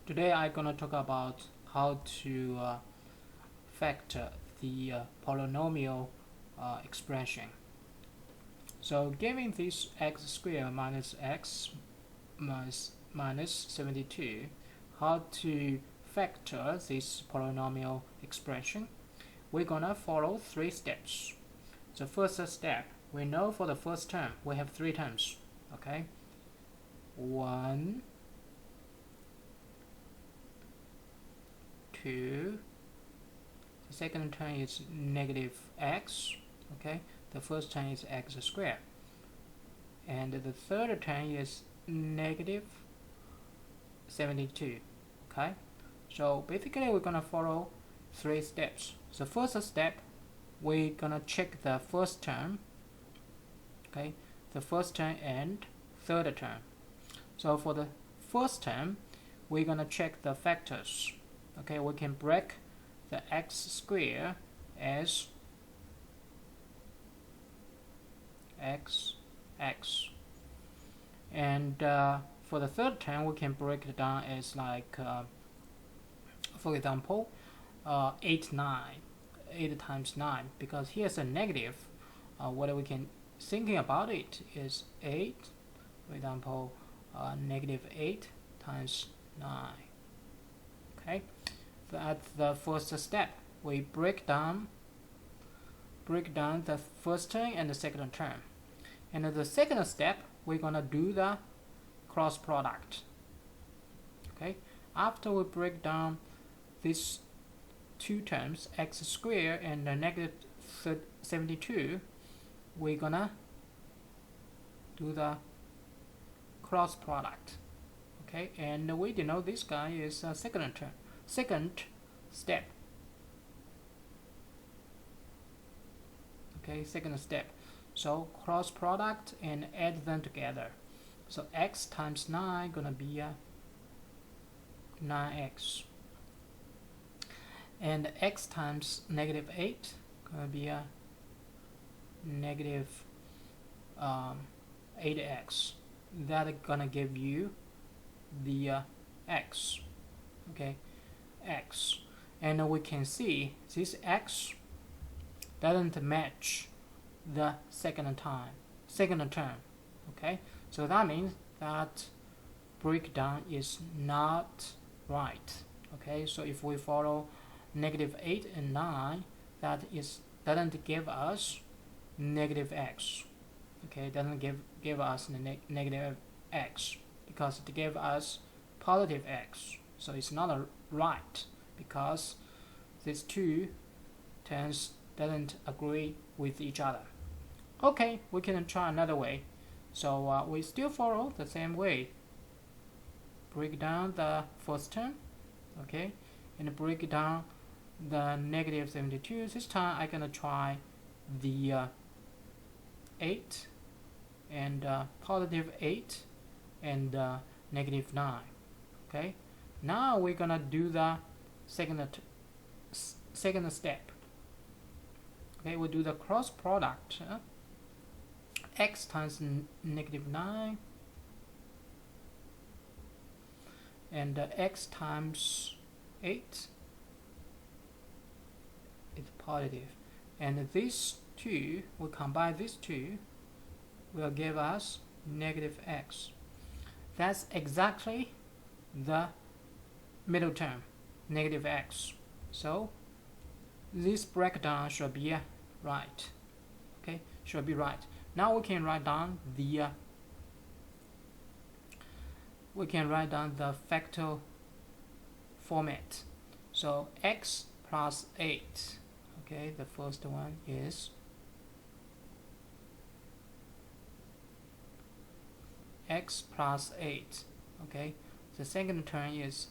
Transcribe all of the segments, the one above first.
Today I'm gonna talk about how to factor the polynomial expression. So given this x squared minus x minus 72, how to factor this polynomial expression? We're gonna follow 3 steps. The first step, we know for the first term we have 3 terms. Okay, 1, 2, the second term is negative x, okay, the first term is x squared, and the third term is negative 72. Okay, so basically we're gonna follow 3 steps. The first step, we're gonna check the first term, okay, the first term and third term. So for the first term, we're gonna check the factors. Okay, we can break the x squared as x, and for the third term we can break it down as like for example 8 times 9, because here's a negative. What we can thinking about it is 8, for example negative 8 times 9. Okay, that's the first step. We break down the first term and the second term, and the second step we're gonna do the cross product. Okay, after we break down these 2 terms, x squared and negative 72, we're gonna do the cross product. Okay, and we denote this guy is a second step. Okay, second step. So cross product and add them together. So x times 9 gonna be 9x, and x times negative 8 gonna be negative 8x. That gonna give you the x. Okay, x, and we can see this x doesn't match the second term. Okay, so that means that breakdown is not right. Okay, so if we follow negative 8 and 9, that doesn't give us negative x. Okay, doesn't give us negative x, because it gave us positive x. So it's not right, because these 2 terms doesn't agree with each other. Okay, we can try another way. So we still follow the same way. Break down the first term, okay, and break down the negative 72. This time I'm gonna try the 8 and positive 8 and negative 9. Okay, now we're gonna do the second step. Okay, we'll do the cross product. X times negative 9 and x times 8 is positive, and these 2, we combine these 2, will give us negative x. That's exactly the middle term, negative x. So this breakdown should be right. Okay, should be right. Now we can write down the factor format. So x plus 8. Okay, the first one is x plus 8. Okay, the second term is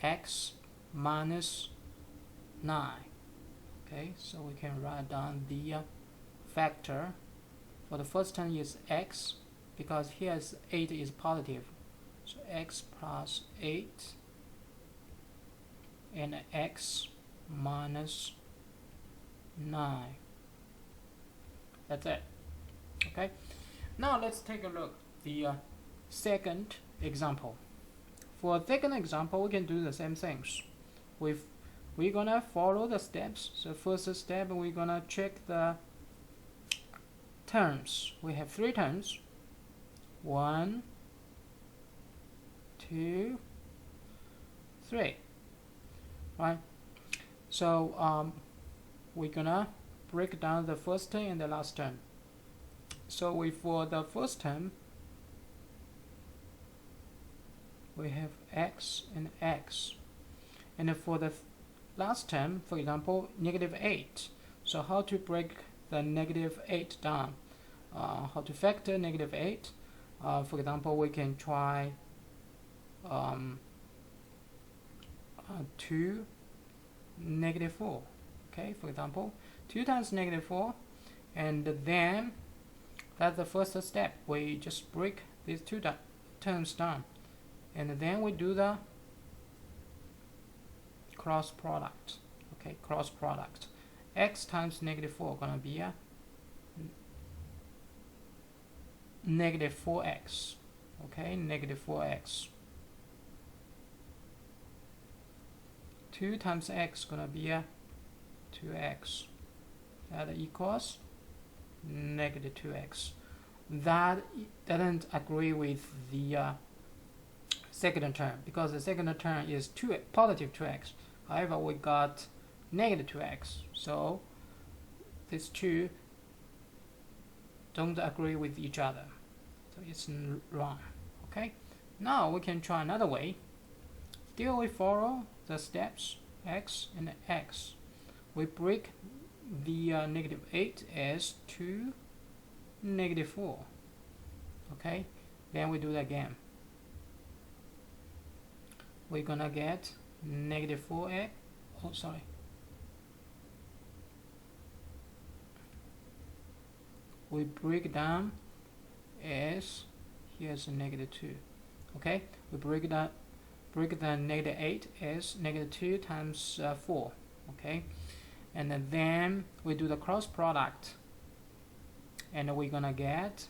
x minus 9. Okay, so we can write down the factor. For the first term is x, because here 8 is positive, so x plus 8 and x minus 9. That's it. Okay, now let's take a look at the second example. For a second example, we can do the same things. We're gonna follow the steps. So first step, we're gonna check the terms. We have 3 terms. 1, 2, 3. Right. So we're gonna break down the first term and the last term. So for the first term, we have x and x, and for the last term, for example, -8. So how to break the -8 down? How to factor -8? For example, we can try 2 -4. Okay, for example, 2 times -4, and then that's the first step. We just break these 2 terms down, and then we do the cross product. Okay, cross product. X times -4 gonna be a -4x. Okay, -4x. 2 times x gonna be a 2x. That equals -2x. That doesn't agree with the second term, because the second term is positive 2x. However, we got -2x, so these two don't agree with each other, so it's wrong. Okay, now we can try another way. Still we follow the steps x and x. We break the -8 as 2 -4. Okay, then we do that again. We're gonna get -4x. Oh, sorry. We break down as here's a -2. Okay, we break the -8 as -2 times 4. Okay, and then we do the cross product, and we're gonna get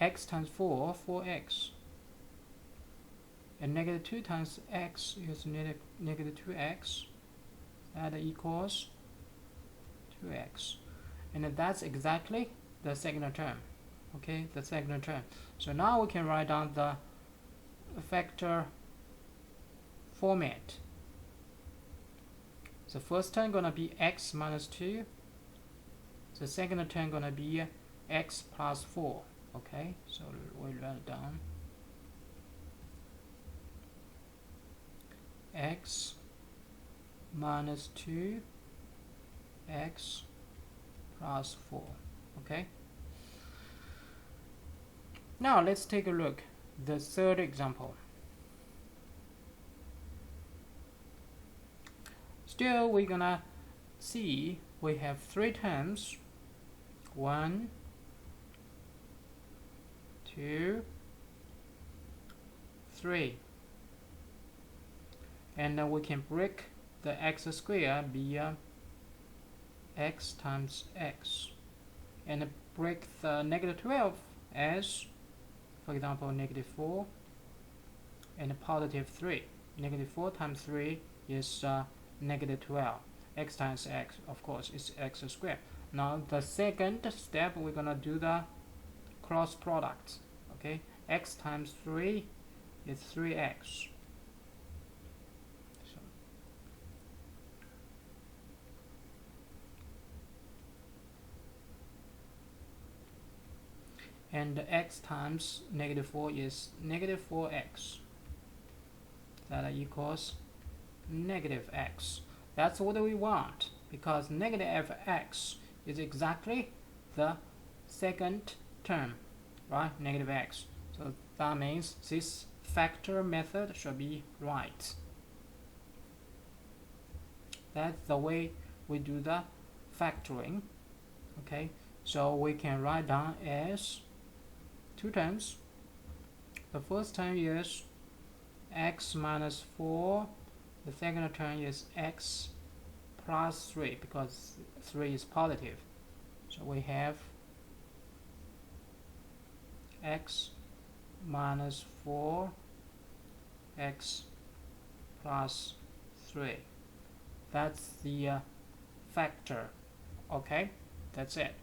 x times 4, 4x, and -2 times x is -2x. That equals 2x, and that's exactly the second term. Okay, the second term. So now we can write down the factor format. The first term gonna be x minus 2. The second term gonna be x plus 4. Okay, so we write it down. X minus 2, x plus 4. Okay. Now let's take a look at the third example. Still, we're gonna see we have 3 terms. 1, 2, 3. And then we can break the x square be x times x, and break the -12 as, for example, -4 and positive 3. -4 times 3 is -12. X times x, of course, is x squared. Now the second step, we're gonna do the cross product. Okay, x times 3 is 3x. So, and x times -4 is -4x. That equals -x. That's what we want, because -x is exactly the second term, right? -x. So that means this factor method should be right. That's the way we do the factoring. Okay, so we can write down as 2 terms. The first term is x minus 4. The second term is x plus 3, because 3 is positive. So we have x minus 4x plus 3. That's the factor. Okay, that's it.